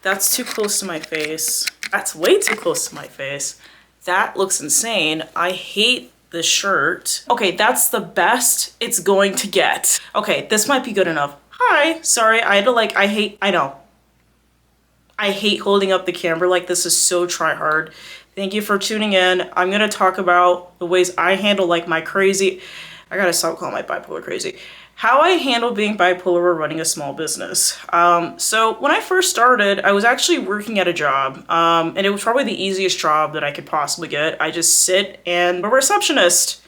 That's too close to my face. That's way too close to my face. That looks insane. I hate this shirt. Okay, that's the best it's going to get. Okay, this might be good enough. Hi, sorry, I had to like, I know. I hate holding up the camera like this is so try hard. Thank you for tuning in. I'm gonna talk about the ways I handle like my crazy, I gotta stop calling my bipolar crazy. How I handle being bipolar or running a small business. So when I first started, I was actually working at a job, and it was probably the easiest job that I could possibly get. I just sit and I'm a receptionist,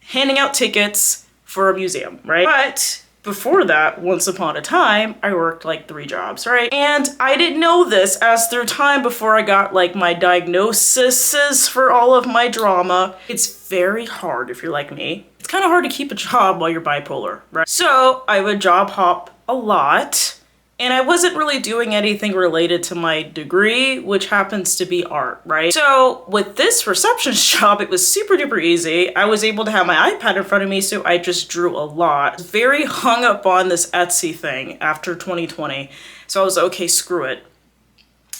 handing out tickets for a museum, right? But before that, once upon a time, I worked like 3 jobs, right? And I didn't know this as through time before I got like my diagnoses for all of my drama. It's very hard if you're like me. It's kind of hard to keep a job while you're bipolar, right? So I would job hop a lot, and I wasn't really doing anything related to my degree, which happens to be art, right? So with this receptionist job, it was super duper easy. I was able to have my iPad in front of me, so I just drew a lot. I was very hung up on this Etsy thing after 2020. So I was like, okay, screw it.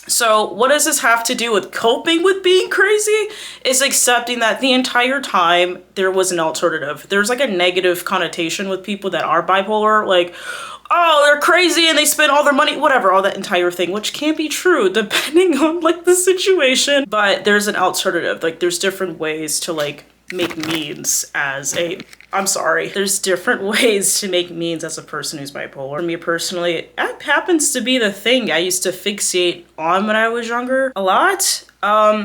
So what does this have to do with coping with being crazy? Is accepting that the entire time there was an alternative. There's like a negative connotation with people that are bipolar, like, oh, they're crazy and they spend all their money, whatever, all that entire thing, which can be true depending on like the situation. But there's an alternative. Like there's different ways to like make means as a, I'm sorry, there's different ways to make means as a person who's bipolar. For me personally, that happens to be the thing I used to fixate on when I was younger a lot.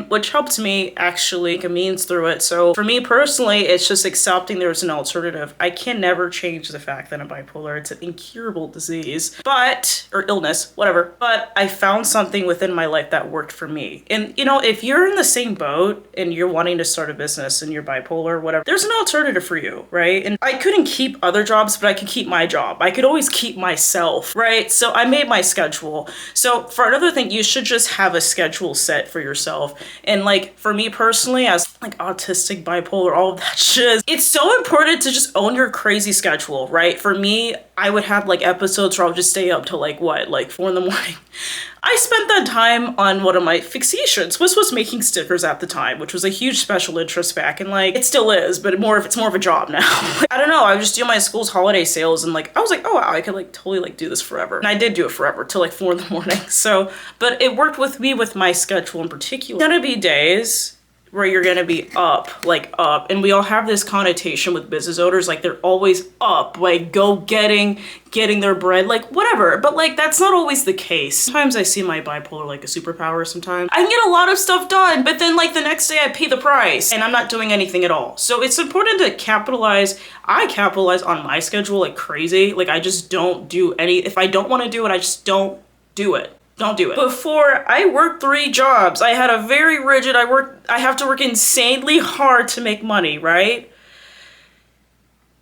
Which helped me actually make a means through it. So for me personally, it's just accepting there's an alternative. I can never change the fact that I'm bipolar. It's an incurable disease, or illness, whatever. But I found something within my life that worked for me. And you know, if you're in the same boat and you're wanting to start a business and you're bipolar, whatever, there's an alternative for you, right? And I couldn't keep other jobs, but I could keep my job. I could always keep myself, right? So I made my schedule. So for another thing, you should just have a schedule set for yourself. And like for me personally, as like autistic, bipolar, all of that shit, it's so important to just own your crazy schedule, right? For me, I would have like episodes where I'll just stay up till like 4 in the morning. I spent that time on one of my fixations, which was making stickers at the time, which was a huge special interest back, and like it still is, but it's more of a job now. I don't know, I was just doing my school's holiday sales and like I was like, oh wow, I could like totally like do this forever. And I did do it forever till like 4 in the morning. So, but it worked with me with my schedule in particular. There's gonna be days where you're gonna be up, and we all have this connotation with business owners, like they're always up, like getting their bread, like whatever, but like that's not always the case. Sometimes I see my bipolar like a superpower. Sometimes I can get a lot of stuff done, but then like the next day I pay the price and I'm not doing anything at all. So it's important to capitalize. I capitalize on my schedule like crazy. Like I just don't do if I don't want to do it, I just don't do it. Don't do it. Before, I worked 3 jobs. I had a very rigid, I have to work insanely hard to make money, right?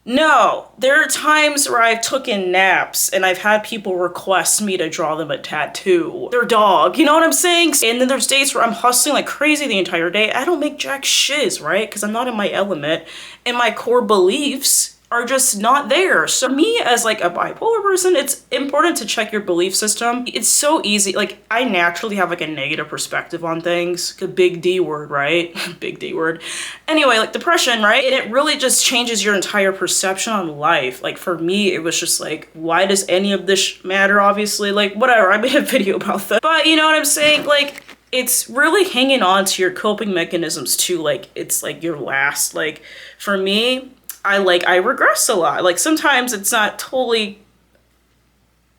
No, there are times where I've taken naps and I've had people request me to draw them a tattoo. Their dog, you know what I'm saying? And then there's days where I'm hustling like crazy the entire day. I don't make jack shiz, right? Because I'm not in my element and my core beliefs are just not there. So me as like a bipolar person, it's important to check your belief system. It's so easy. Like I naturally have like a negative perspective on things. A big D word, right? Big D word. Anyway, like depression, right? And it really just changes your entire perception on life. Like for me, it was just like, why does any of this matter? Obviously, like whatever, I made a video about that. But you know what I'm saying? Like it's really hanging on to your coping mechanisms too. Like it's like your last, like for me, I regress a lot. Like sometimes it's not totally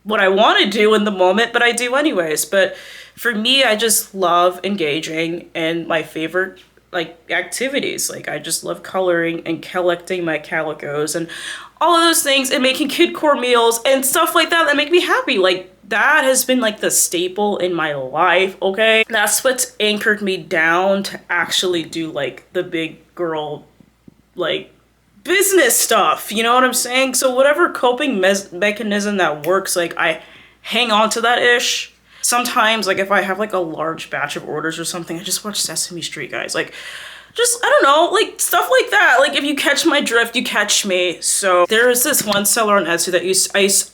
what I want to do in the moment, but I do anyways. But for me, I just love engaging in my favorite like activities. Like I just love coloring and collecting my calicos and all of those things and making kid core meals and stuff like that make me happy. Like that has been like the staple in my life, okay? That's what's anchored me down to actually do like the big girl like business stuff, you know what I'm saying? So whatever coping mechanism that works, like I hang on to that ish. Sometimes like if I have like a large batch of orders or something, I just watch Sesame Street, guys. Like just, I don't know, like stuff like that. Like if you catch my drift, you catch me. So there is this one seller on Etsy that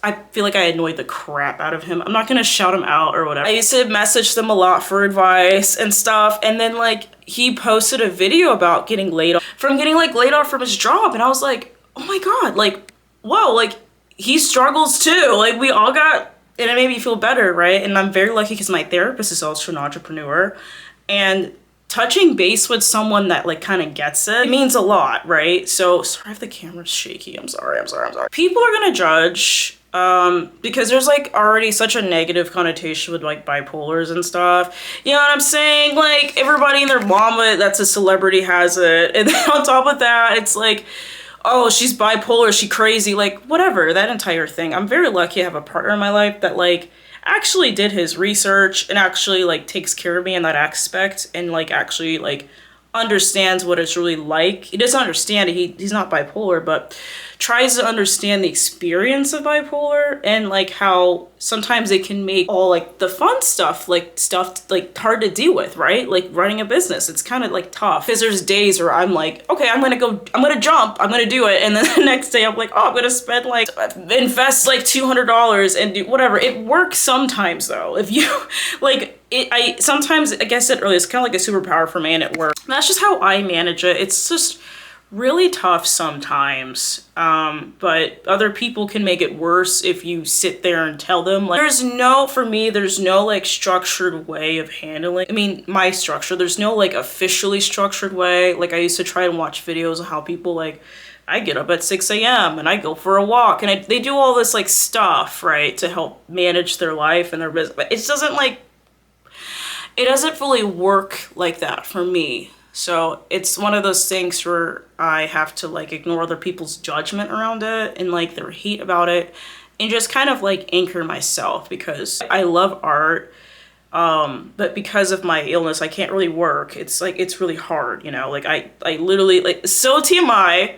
I feel like I annoyed the crap out of him. I'm not gonna shout him out or whatever. I used to message them a lot for advice and stuff. And then like he posted a video about getting laid off from his job. And I was like, oh my God, like, whoa, like he struggles too. Like we all got, and it made me feel better, right? And I'm very lucky because my therapist is also an entrepreneur, and touching base with someone that like kind of gets it means a lot, right? So sorry if the camera's shaky. I'm sorry. People are gonna judge because there's like already such a negative connotation with like bipolars and stuff. You know what I'm saying? Like everybody and their mama that's a celebrity has it, and then on top of that, it's like, oh, she's bipolar, she crazy, like whatever, that entire thing. I'm very lucky I have a partner in my life that like actually did his research and actually like takes care of me in that aspect, and like actually like understands what it's really like. He doesn't understand it, he's not bipolar, but tries to understand the experience of bipolar and like how sometimes it can make all like the fun stuff like hard to deal with, right? Like running a business, it's kind of like tough because there's days where I'm like, okay, I'm gonna jump, I'm gonna do it, and then the next day I'm like, oh, I'm gonna spend like invest like $200 and do whatever. It works sometimes though. If you like sometimes, like I said earlier, it's kind of like a superpower for me and it works. That's just how I manage it. It's just really tough sometimes, but other people can make it worse if you sit there and tell them. Like there's no like structured way of handling, I mean, my structure, there's no like officially structured way. Like I used to try and watch videos of how people like, I get up at 6 a.m. and I go for a walk, and they do all this like stuff, right, to help manage their life and their business, but it doesn't fully work like that for me. So it's one of those things where I have to like ignore other people's judgment around it and like their hate about it, and just kind of like anchor myself, because I love art, but because of my illness I can't really work. It's like it's really hard, you know, like I literally, like, so TMI,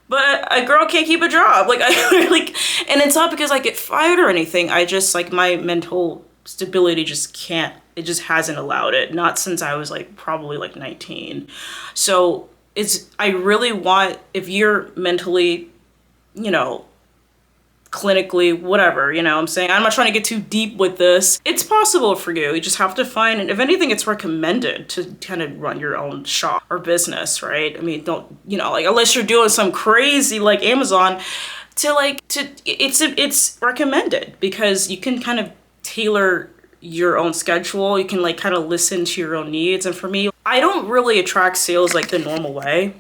but a girl can't keep a job. Like I like, and it's not because I get fired or anything, I just like my mental stability just can't, it just hasn't allowed it, not since I was like probably like 19. So I really want, if you're mentally, you know, clinically, whatever, you know what I'm saying, I'm not trying to get too deep with this, it's possible for you. You just have to find, and if anything, it's recommended to kind of run your own shop or business, right? I mean, don't, you know, like unless you're doing some crazy like Amazon, it's recommended because you can kind of tailor your own schedule. You can like kind of listen to your own needs. And for me, I don't really attract sales like the normal way.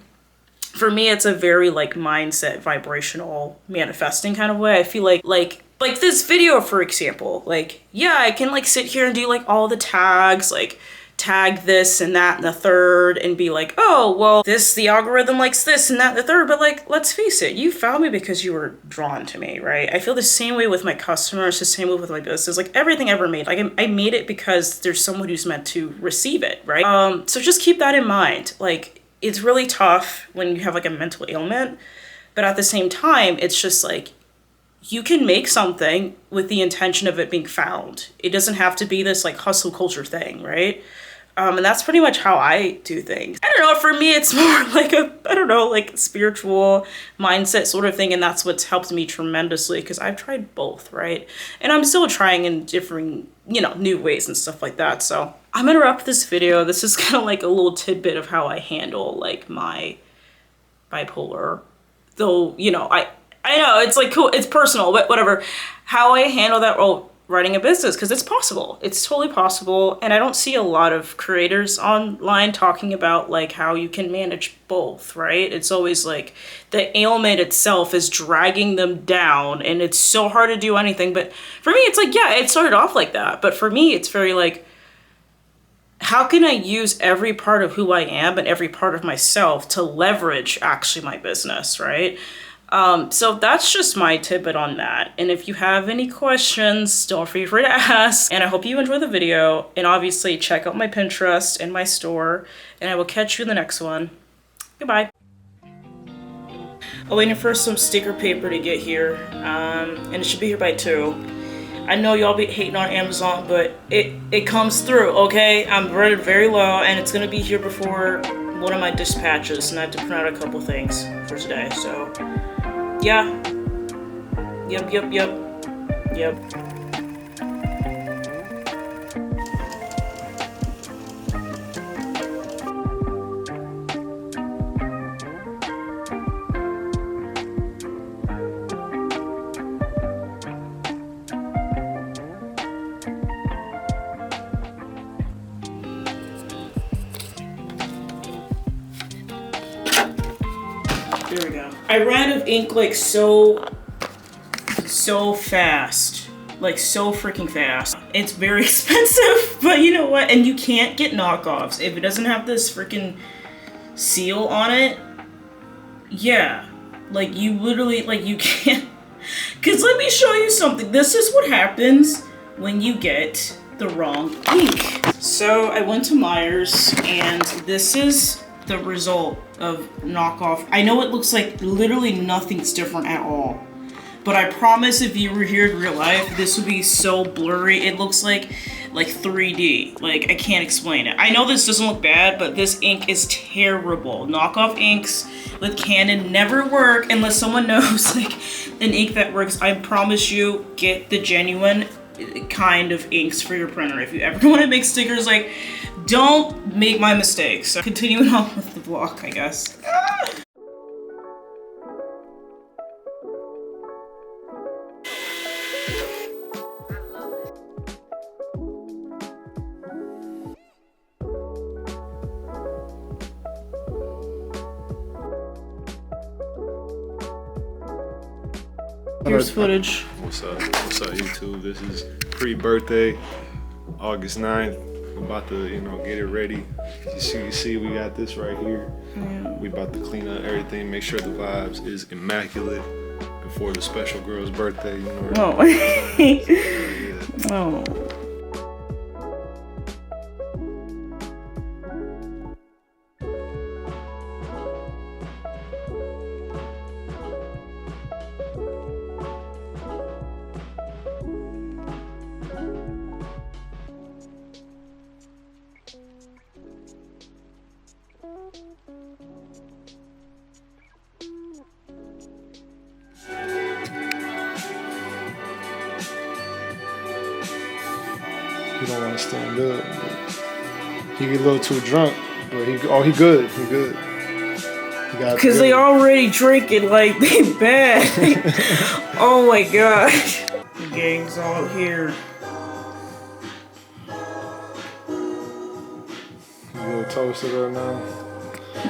For me, it's a very like mindset, vibrational, manifesting kind of way. I feel like this video, for example, like, yeah, I can like sit here and do like all the tags, like tag this and that and the third, and be like, oh, well, the algorithm likes this and that and the third, but like, let's face it, you found me because you were drawn to me, right? I feel the same way with my customers, the same way with my business, like everything I ever made, like I made it because there's someone who's meant to receive it, right? So just keep that in mind. Like, it's really tough when you have like a mental ailment, but at the same time, it's just like, you can make something with the intention of it being found. It doesn't have to be this like hustle culture thing, right? And that's pretty much how I do things. I don't know, for me, it's more like like spiritual mindset sort of thing. And that's what's helped me tremendously, because I've tried both, right? And I'm still trying in different, you know, new ways and stuff like that. So I'm gonna wrap this video. This is kind of like a little tidbit of how I handle like my bipolar. Though, you know, I know it's like cool, it's personal, but whatever. How I handle that, running a business, because it's possible. It's totally possible. And I don't see a lot of creators online talking about like how you can manage both, right? It's always like the ailment itself is dragging them down and it's so hard to do anything. But for me, it's like, yeah, it started off like that. But for me, it's very like, how can I use every part of who I am and every part of myself to leverage actually my business, right? So that's just my tidbit on that. And if you have any questions, don't feel free to ask. And I hope you enjoy the video. And obviously check out my Pinterest and my store. And I will catch you in the next one. Goodbye. I'm waiting for some sticker paper to get here. And it should be here by 2. I know y'all be hating on Amazon, but it comes through, okay? I'm rated very low and it's gonna be here before one of my dispatches and I have to print out a couple things for today. So yeah. Yep. There we go. I ran out of ink like so fast. Like so freaking fast. It's very expensive, but you know what? And you can't get knockoffs. If it doesn't have this freaking seal on it, yeah. Like you literally, like you can't. Cause let me show you something. This is what happens when you get the wrong ink. So I went to Myers and this is the result of knockoff. I know it looks like literally nothing's different at all, but I promise if you were here in real life, this would be so blurry. It looks like 3D. Like, I can't explain it. I know this doesn't look bad, but this ink is terrible. Knockoff inks with Canon never work unless someone knows like an ink that works. I promise you, get the genuine kind of inks for your printer. If you ever want to make stickers, like, don't make my mistakes. So continuing on with the vlog, I guess. Here's footage. What's up? What's up, YouTube? This is pre-birthday, August 9th. We're about to, get it ready. You see, we got this right here. Yeah. We about to clean up everything, make sure the vibes is immaculate before the special girl's birthday. Oh. Yeah. Oh. He don't want to stand up. He get a little too drunk, but he good. He good. Because they already drinking like they bad. Oh my gosh. The gang's all here. A little toasted right now.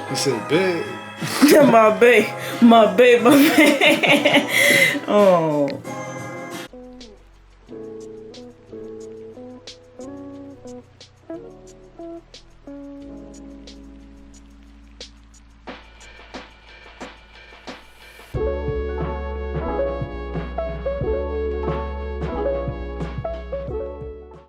He said, "Babe." my babe. Oh.